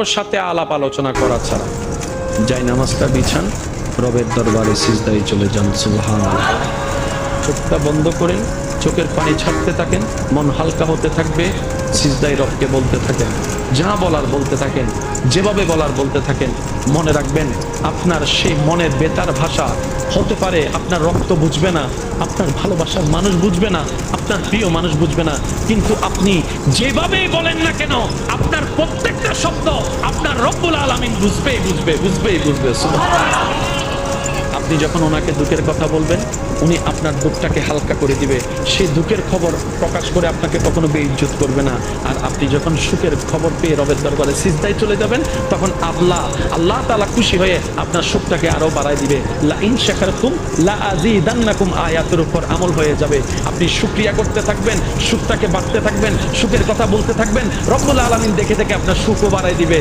ওর সাথে আলাপ আলোচনা করা ছাড়া যাই নামাজটা বিছান, রবের দরবারে সিজদায় চলে যান। সুবহানাল্লাহ। চোখটা বন্ধ করেন, চোখের পানি ছাড়তে থাকেন, মন হালকা হতে থাকবে, সিজদায় রবকে বলতে থাকেন, যা বলার বলতে থাকেন, যেভাবে বলার বলতে থাকেন। মনে রাখবেন, আপনার সেই মনের বেতার ভাষা হতে পারে আপনার রক্ত বুঝবে না, আপনার ভালোবাসার মানুষ বুঝবে না, আপনার প্রিয় মানুষ বুঝবে না, কিন্তু আপনি যেভাবেই বলেন না কেন আপনার প্রত্যেকটা শব্দ আপনার রব্বুল আলামিন বুঝবেই বুঝবে। সুবহানাল্লাহ। আপনি যখন ওনাকে দুঃখের কথা বলবেন, উনি আপনার দুঃখটাকে হালকা করে দিবে। সেই দুঃখের খবর প্রকাশ করে আপনাকে কখনো বেইজ্জত করবে না। আর আপনি যখন সুখের খবর পেয়ে রবের দরবারে সিজদায় চলে যাবেন, তখন আল্লাহ তাআলা খুশি হয়ে আপনার সুখটাকে আরো বাড়ায় দিবে। লা ইন শাকারতুম লা আযীদান্নাকুম আয়াতের উপর আমল হয়ে যাবে। আপনি শুকরিয়া করতে থাকবেন, সুখটাকে বাড়তে থাকবেন, সুখের কথা বলতে থাকবেন, রব্বুল আলামিন দেখে আপনার সুখও বাড়ায় দিবে।